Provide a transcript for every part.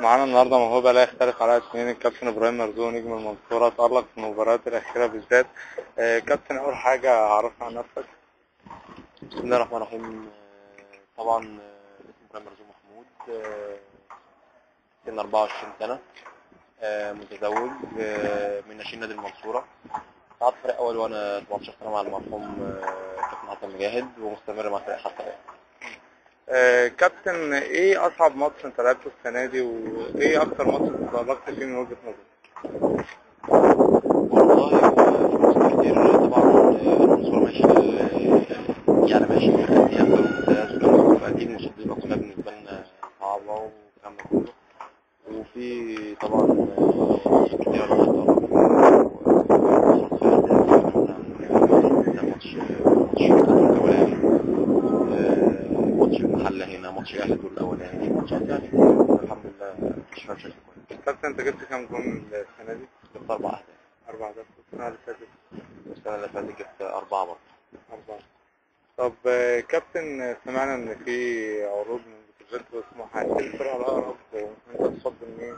معانا النهارده موهبة لا يختلف عليها اثنين، الكابتن إبراهيم مرزوق نجم المنصورة تألق في المباريات الأخيرة بالذات. كابتن، أول حاجة عرفنا عن نفسك. بسم الله الرحمن الرحيم. طبعا اسمي ابراهيم مرزوق محمود، سن 24 سنة، متزوج، من ناشئين نادي المنصورة. قعدت فريق أول وأنا 17 سنة مع المرحوم كابتن حسن مجاهد، ومستمر مع فريق حتى الآن. كابتن، إيه أصعب ماتش أنت لعبته السنة دي، وإيه أكتر ماتش أنت تألقت فيه من وجهة نظرك؟ والله في ماتشات كتير طبعا. المنصورة ماشي يعني ماشي في الدوري الممتاز، وكان أكيد ماتشات بتبقى كلها بالنسبة لنا صعبة والكلام ده كله. وفي طبعا ماتشات كتيرة الواحد تألق فيها وخسر فيها زي ماتش الأولاني، ماتش المحلة هنا، ماتش الأهلي الدور الأولاني، في ماتشات يعني الحمد لله ماشية بشكل كويس. كابتن، أنت جبت كام جون السنة دي؟ جبت 4 أهداف. 4 أهداف. السنة اللي فاتت؟ السنة اللي فاتت جبت 4 برضه. 4. طب كابتن، سمعنا إن في عروض من بتروجيت وسموحة، إيه الفرقة الأقرب وأنت تفضل مين؟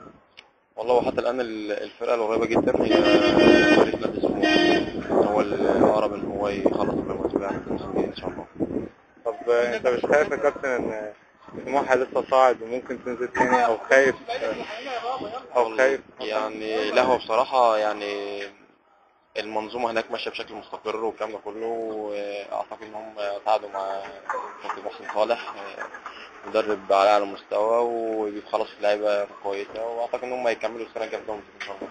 والله وحتى الآن الفرقة القريبة جدا هي فريق نادي سموحة، هو الأقرب إن هو يخلص المسؤولية عن الموسم الجاي إن شاء الله. طب أنت مش خايف يا كابتن إن سموحة لسه صاعد وممكن تنزل تاني، أو خايف؟ يعني لا، هو بصراحة يعني المنظومة هناك ماشية بشكل مستقر والكلام ده كله. أعتقد إن هم تعادوا مع كابتن محسن صالح، مدرب على أعلى مستوى وبيخلص لعيبة كويسة، وأعتقد إن هم هيكملوا السنة الجاية إن شاء الله.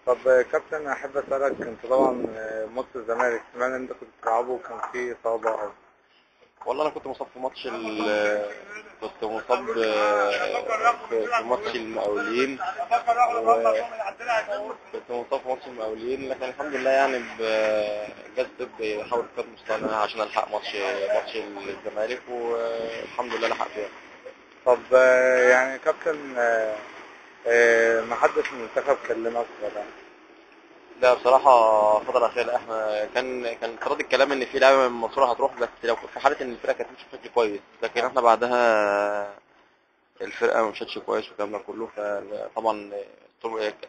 طب كابتن، أحب أسألك، أنت طبعا ماتش الزمالك سمعنا إن أنت كنت بتلعبه وكان فيه إصابة أو... والله أنا كنت مصاب في ماتش كنت مصاب في ماتش المقاولين، كنت مصاب في ماتش المقاولين، لكن الحمد لله يعني بجد بحاول بقدر المستطاع عشان ألحق ماتش الزمالك، والحمد لله لحق فيها. طب يعني كابتن، ما حدش من المنتخب كلمك ولا؟ لا بصراحة الفترة الأخيرة احنا كان افتراض الكلام إن في لعيبة من المنصورة هتروح، بس لو في حالة إن الفرقة كانت ماشية بشكل كويس، لكن احنا بعدها الفرقة ما مشيتش كويس والكلام ده كله. فطبعا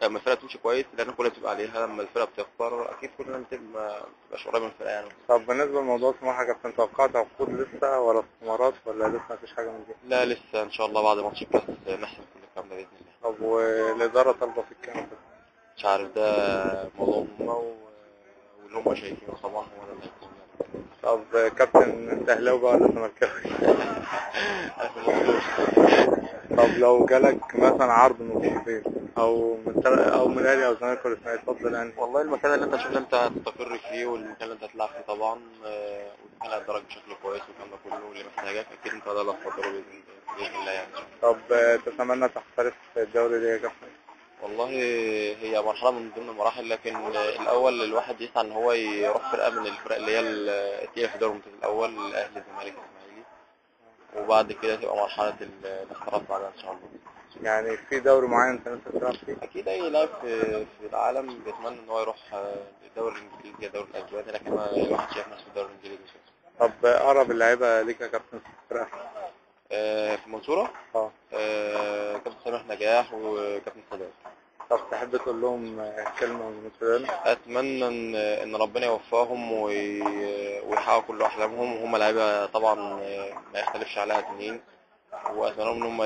لما الفرقة تمشي كويس لأن كلها بتبقى عليها، لما الفرقة بتخسر أكيد كلنا ما بتبقاش قريب من الفرقة يعني. طب بالنسبة لموضوع سموحة يا كابتن، توقعت عقود لسه ولا استثمارات ولا لسه مفيش حاجة من دي؟ لا لسه إن شاء الله بعد ماتش الكاس نحسم كل الكلام ده بإذن الله. طب والإدارة طالبة في الكلام ده؟ مش عارف، ده موضوع هم واللي هم شايفينه طبعا هو ده اللي هيكون يعني. طب كابتن، انت اهلاوي بقى ولا زملكاوي؟ أنا في المنصورة. طب لو جالك مثلا عرض من الطرفين، او من الاهلي او زمالك ولا اسماعيلي، تفضل انهي؟ والله المكان اللي انت تشوف ان انت هتستقر فيه، والمكان اللي انت هتلعب فيه طبعا، والمكان اللي هيقدرك بشكل كويس والكلام ده كله واللي محتاجك، اكيد انت ده اللي هتفضله باذن الله يعني. طب تتمنى تحترف في الدوري ده يا كابتن؟ والله هي مرحله من ضمن المراحل، لكن الاول الواحد يسعى ان هو يروح فرقه من الفرق اللي هي التقيله في الدوري الممتاز، الاول الاهلي الزمالك الاسماعيلي، وبعد كده تبقى مرحله الاحتراف بعدها ان شاء الله. يعني في دوري معين انت نفسك تلعب فيه؟ اكيد اي لاعب في العالم بيتمنى ان هو يروح الدوري الانجليزي الدوري الاسباني، لكن الواحد شايف نفسه في الدوري الانجليزي. طب اقرب اللعيبه ليك يا كابتن في الفرقه؟ في المنصورة اه. كابتن سامح نجاح وكابتن سادات. طب تحب تقول لهم كلمه من المنتدى؟ اتمنى ان ربنا يوفقهم ويحققوا كل احلامهم، وهم لعيبه طبعا ما يختلفش عليها اتنين، واتمنى لهم ان هم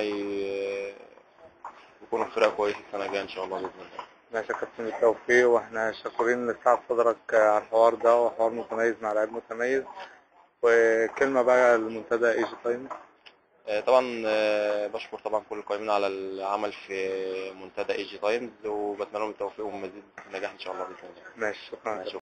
يكونوا في فرقه كويسه السنه الجايه ان شاء الله باذن الله. ماشي يا كابتن، بالتوفيق، واحنا شاكرين لسعة صدرك على الحوار ده، وحوار متميز مع لعيب متميز. وكلمة بقى للمنتدى ايجي تايم. طبعا بشكر طبعا كل القائمين على العمل في منتدى اي جي تايمز، وبتمنى لهم التوفيق ومزيد نجاح ان شاء الله باذن الله. ماشي، شكرا. ماشي.